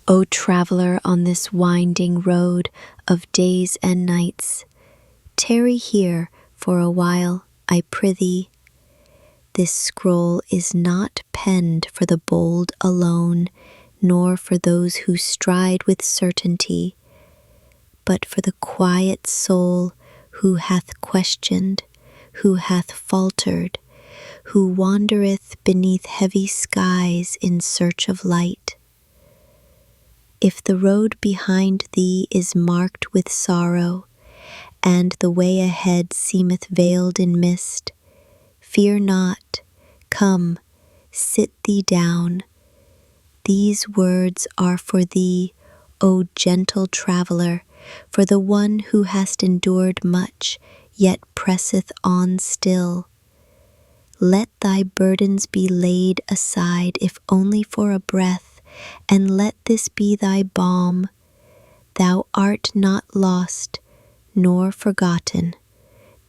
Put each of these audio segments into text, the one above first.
O traveler on this winding road of days and nights, tarry here for a while, I prithee. This scroll is not penned for the bold alone, nor for those who stride with certainty, but for the quiet soul who hath questioned, who hath faltered, who wandereth beneath heavy skies in search of light. If the road behind thee is marked with sorrow, and the way ahead seemeth veiled in mist, fear not, come, sit thee down. These words are for thee, O gentle traveler, for the one who hast endured much, yet presseth on still. Let thy burdens be laid aside, if only for a breath, and let this be thy balm. Thou art not lost, nor forgotten.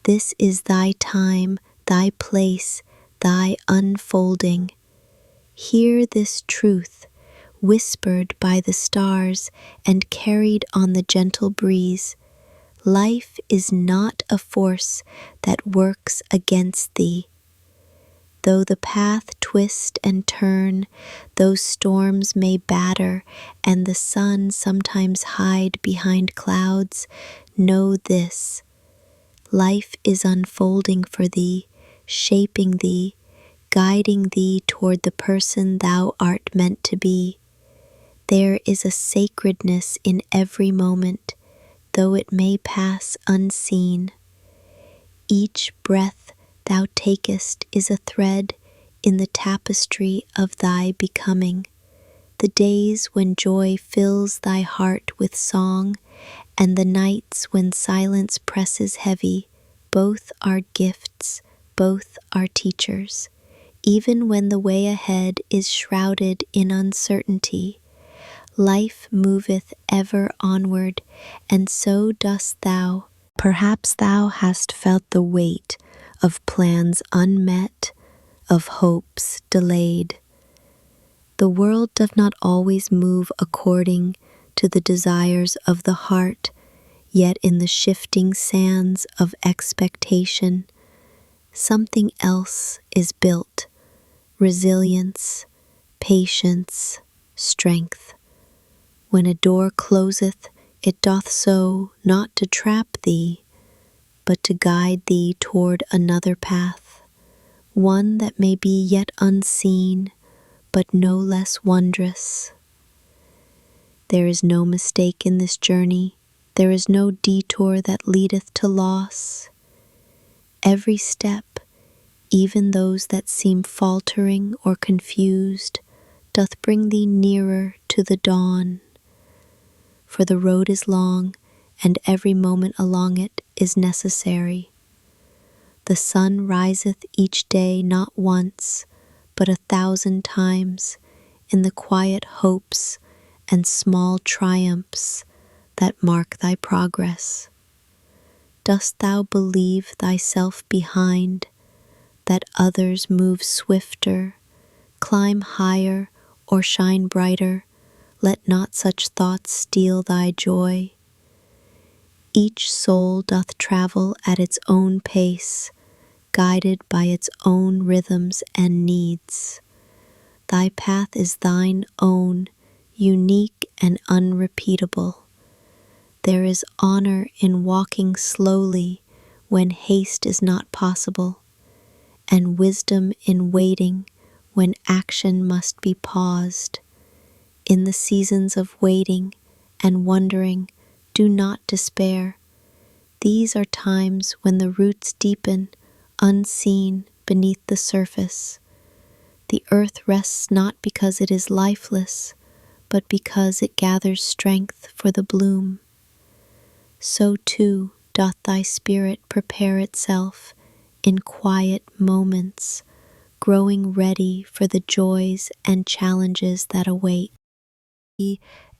This is thy time, thy place, thy unfolding. Hear this truth, whispered by the stars and carried on the gentle breeze. Life is not a force that works against thee. Though the path twist and turn, though storms may batter, and the sun sometimes hide behind clouds, know this: life is unfolding for thee, shaping thee, guiding thee toward the person thou art meant to be. There is a sacredness in every moment, though it may pass unseen. Each breath thou takest is a thread in the tapestry of thy becoming. The days when joy fills thy heart with song, and the nights when silence presses heavy, both are gifts, both are teachers. Even when the way ahead is shrouded in uncertainty, life moveth ever onward, and so dost thou. Perhaps thou hast felt the weight of plans unmet, of hopes delayed. The world doth not always move according to the desires of the heart, yet in the shifting sands of expectation, something else is built: resilience, patience, strength. When a door closeth, it doth so not to trap thee, but to guide thee toward another path, one that may be yet unseen, but no less wondrous. There is no mistake in this journey. There is no detour that leadeth to loss. Every step, even those that seem faltering or confused, doth bring thee nearer to the dawn. For the road is long, and every moment along it is necessary. The sun riseth each day not once, but 1,000 times, in the quiet hopes and small triumphs that mark thy progress. Dost thou believe thyself behind, that others move swifter, climb higher, or shine brighter? Let not such thoughts steal thy joy. Each soul doth travel at its own pace, guided by its own rhythms and needs. Thy path is thine own, unique and unrepeatable. There is honor in walking slowly when haste is not possible, and wisdom in waiting when action must be paused. In the seasons of waiting and wondering, do not despair. These are times when the roots deepen, unseen beneath the surface. The earth rests not because it is lifeless, but because it gathers strength for the bloom. So too doth thy spirit prepare itself in quiet moments, growing ready for the joys and challenges that await.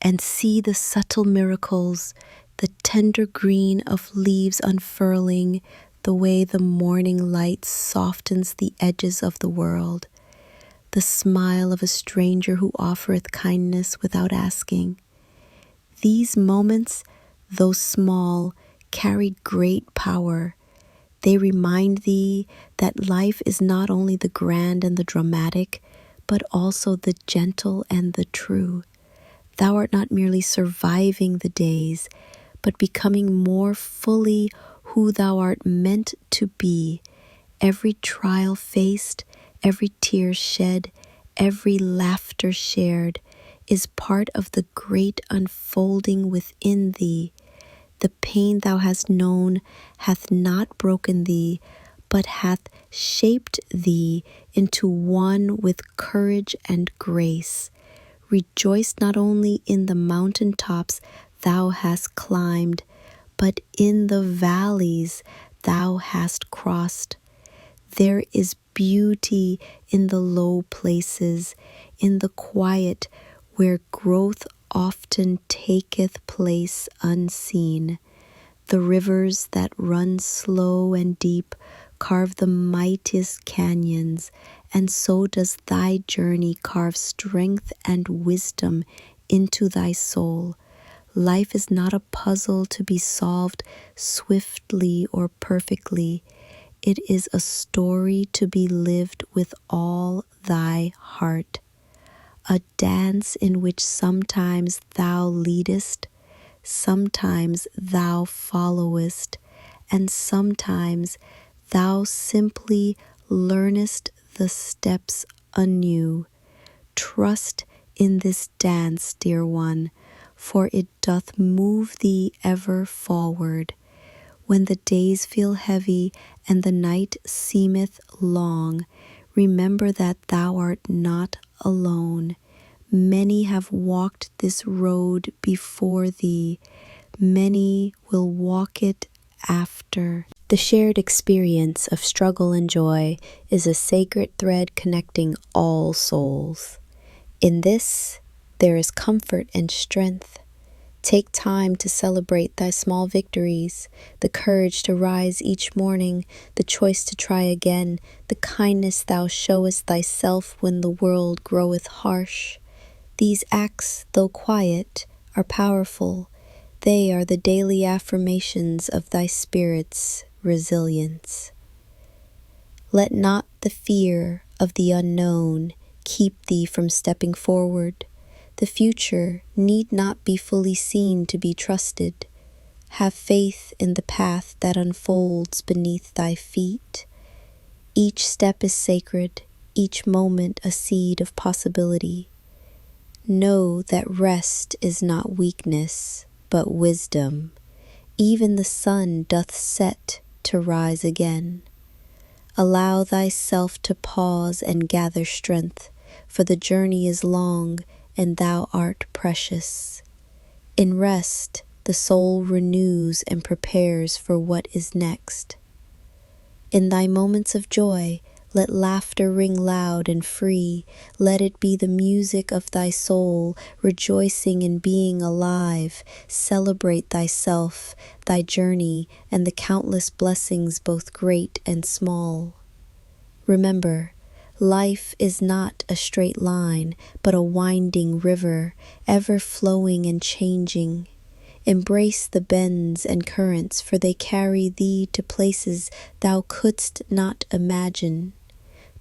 And see the subtle miracles, the tender green of leaves unfurling, the way the morning light softens the edges of the world. the smile of a stranger who offereth kindness without asking. These moments, though small, carry great power. They remind thee that life is not only the grand and the dramatic, but also the gentle and the true. Thou art not merely surviving the days, but becoming more fully who thou art meant to be. Every trial faced, every tear shed, every laughter shared is part of the great unfolding within thee. The pain thou hast known hath not broken thee, but hath shaped thee into one with courage and grace. Rejoice not only in the mountain tops thou hast climbed, but in the valleys thou hast crossed. There is beauty in the low places, in the quiet where growth often taketh place unseen. The rivers that run slow and deep carve the mightiest canyons, and so does thy journey carve strength and wisdom into thy soul. Life is not a puzzle to be solved swiftly or perfectly. It is a story to be lived with all thy heart. A dance in which sometimes thou leadest, sometimes thou followest, and sometimes thou simply learnest the steps anew. Trust in this dance, dear one, for it doth move thee ever forward. When the days feel heavy and the night seemeth long, remember that thou art not alone. Many have walked this road before thee. Many will walk it after. The shared experience of struggle and joy is a sacred thread connecting all souls. In this, there is comfort and strength. Take time to celebrate thy small victories, the courage to rise each morning, the choice to try again, the kindness thou showest thyself when the world groweth harsh. These acts, though quiet, are powerful. They are the daily affirmations of thy spirit's resilience. Let not the fear of the unknown keep thee from stepping forward. The future need not be fully seen to be trusted. Have faith in the path that unfolds beneath thy feet. Each step is sacred, each moment a seed of possibility. Know that rest is not weakness, but wisdom. Even the sun doth set to rise again. Allow thyself to pause and gather strength, for the journey is long and thou art precious. In rest, the soul renews and prepares for what is next. In thy moments of joy, let laughter ring loud and free. Let it be the music of thy soul, rejoicing in being alive. Celebrate thyself, thy journey, and the countless blessings both great and small. Remember, life is not a straight line, but a winding river, ever flowing and changing. Embrace the bends and currents, for they carry thee to places thou couldst not imagine.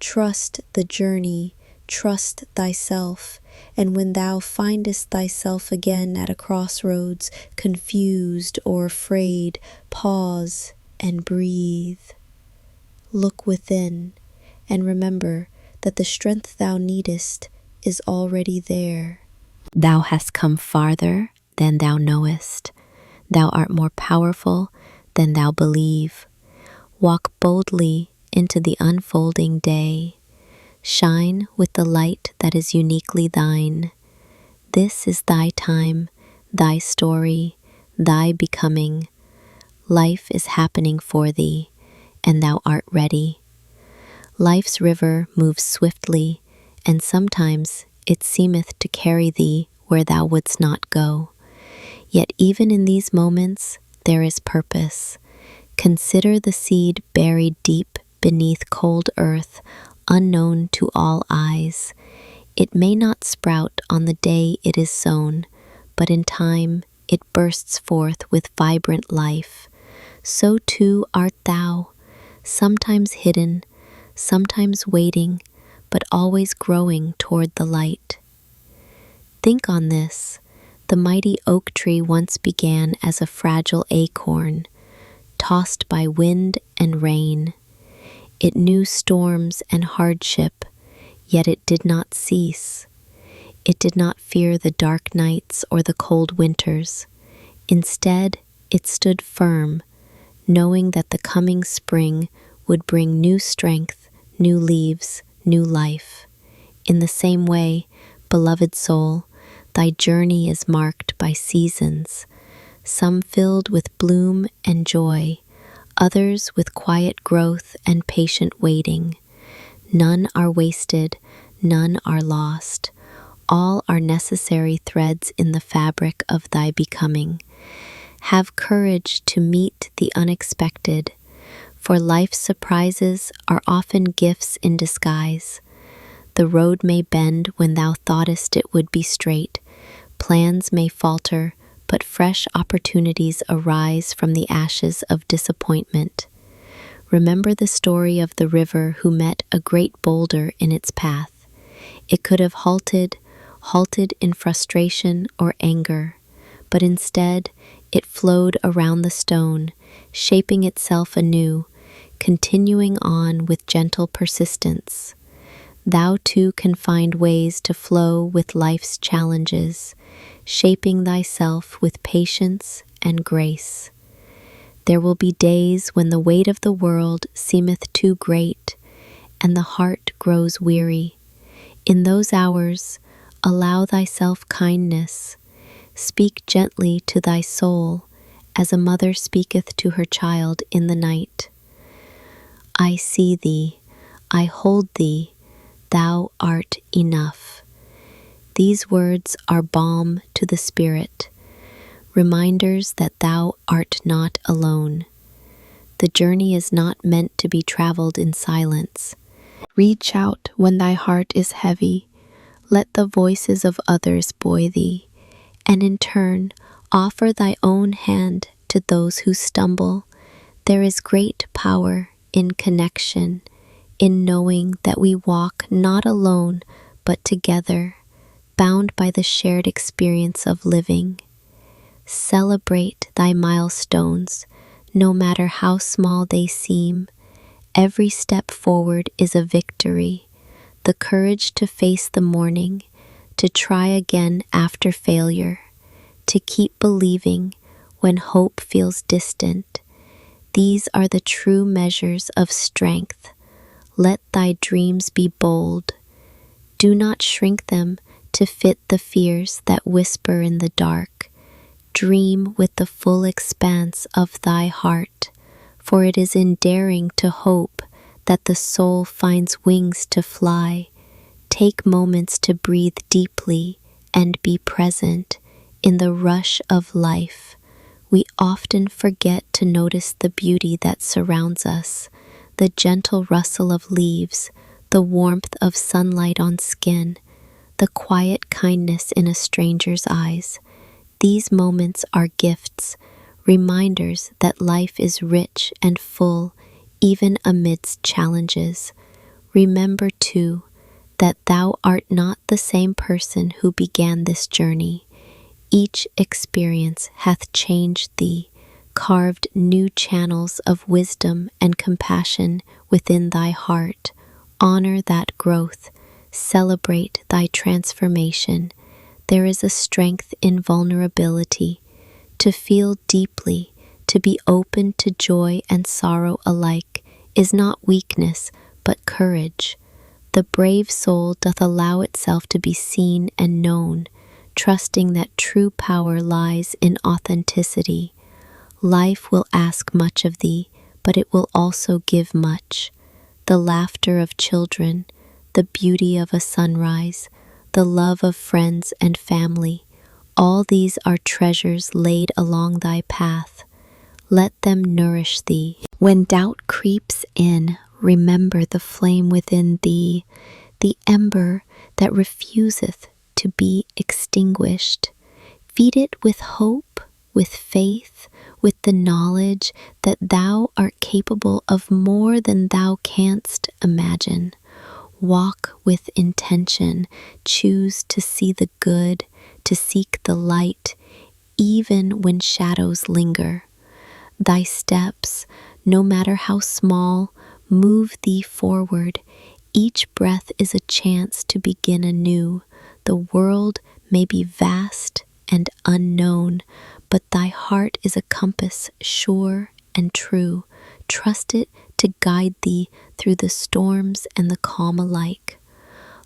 Trust the journey, trust thyself, and when thou findest thyself again at a crossroads, confused or afraid, pause and breathe. Look within, and remember that the strength thou needest is already there. Thou hast come farther than thou knowest. Thou art more powerful than thou believe. Walk boldly into the unfolding day. Shine with the light that is uniquely thine. This is thy time, thy story, thy becoming. Life is happening for thee, and thou art ready. Life's river moves swiftly, and sometimes it seemeth to carry thee where thou wouldst not go. Yet even in these moments there is purpose. Consider the seed buried deep beneath cold earth, unknown to all eyes. It may not sprout on the day it is sown, but in time it bursts forth with vibrant life. So too art thou, sometimes hidden, sometimes waiting, but always growing toward the light. Think on this. The mighty oak tree once began as a fragile acorn, tossed by wind and rain. It knew storms and hardship, yet it did not cease. It did not fear the dark nights or the cold winters. Instead, it stood firm, knowing that the coming spring would bring new strength, new leaves, new life. In the same way, beloved soul, thy journey is marked by seasons, some filled with bloom and joy, others with quiet growth and patient waiting. None are wasted, none are lost. All are necessary threads in the fabric of thy becoming. Have courage to meet the unexpected, for life's surprises are often gifts in disguise. The road may bend when thou thoughtest it would be straight. Plans may falter, but fresh opportunities arise from the ashes of disappointment. Remember the story of the river who met a great boulder in its path. It could have halted in frustration or anger, but instead it flowed around the stone, shaping itself anew, continuing on with gentle persistence. Thou too can find ways to flow with life's challenges, shaping thyself with patience and grace. There will be days when the weight of the world seemeth too great, and the heart grows weary. In those hours, allow thyself kindness. Speak gently to thy soul, as a mother speaketh to her child in the night. I see thee, I hold thee, thou art enough. These words are balm to the spirit, reminders that thou art not alone. The journey is not meant to be traveled in silence. Reach out when thy heart is heavy. Let the voices of others buoy thee, and in turn offer thy own hand to those who stumble. There is great power in connection, in knowing that we walk not alone, but together, bound by the shared experience of living. Celebrate thy milestones, no matter how small they seem. Every step forward is a victory. The courage to face the morning, to try again after failure, to keep believing when hope feels distant. These are the true measures of strength. Let thy dreams be bold. Do not shrink them to fit the fears that whisper in the dark. Dream with the full expanse of thy heart, for it is in daring to hope that the soul finds wings to fly. Take moments to breathe deeply and be present. In the rush of life, we often forget to notice the beauty that surrounds us, the gentle rustle of leaves, the warmth of sunlight on skin, the quiet kindness in a stranger's eyes. These moments are gifts, reminders that life is rich and full, even amidst challenges. Remember, too, that thou art not the same person who began this journey. Each experience hath changed thee, carved new channels of wisdom and compassion within thy heart. Honor that growth. Celebrate thy transformation. There is a strength in vulnerability, to feel deeply, to be open to joy and sorrow alike, is not weakness, but courage. The brave soul doth allow itself to be seen and known, trusting that true power lies in authenticity. Life will ask much of thee, but it will also give much. The laughter of children, the beauty of a sunrise, the love of friends and family, all these are treasures laid along thy path. Let them nourish thee. When doubt creeps in, Remember the flame within thee, the ember that refuseth to be extinguished. Feed it with hope, with faith, with the knowledge that thou art capable of more than thou canst imagine. Walk with intention, choose to see the good, to seek the light, even when shadows linger. Thy steps, no matter how small, move thee forward. Each breath is a chance to begin anew. The world may be vast and unknown, but thy heart is a compass sure and true. Trust it to guide thee through the storms and the calm alike.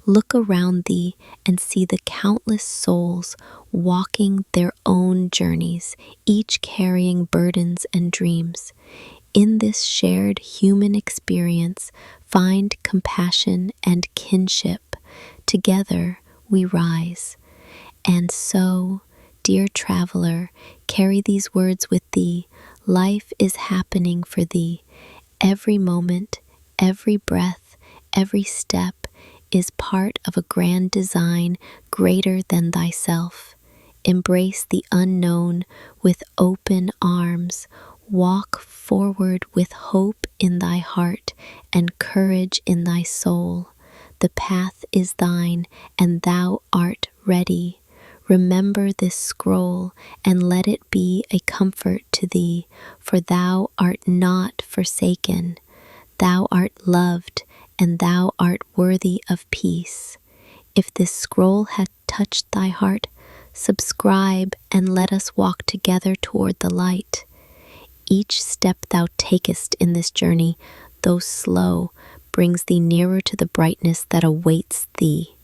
Look around thee and see the countless souls walking their own journeys, each carrying burdens and dreams. In this shared human experience, find compassion and kinship. Together we rise. And so, dear traveler, carry these words with thee. Life is happening for thee. Every moment, every breath, every step is part of a grand design greater than thyself. Embrace the unknown with open arms. Walk forward with hope in thy heart and courage in thy soul. The path is thine, and thou art ready. Remember this scroll, and let it be a comfort to thee, for thou art not forsaken. Thou art loved, and thou art worthy of peace. If this scroll hath touched thy heart, subscribe and let us walk together toward the light. Each step thou takest in this journey, though slow, brings thee nearer to the brightness that awaits thee.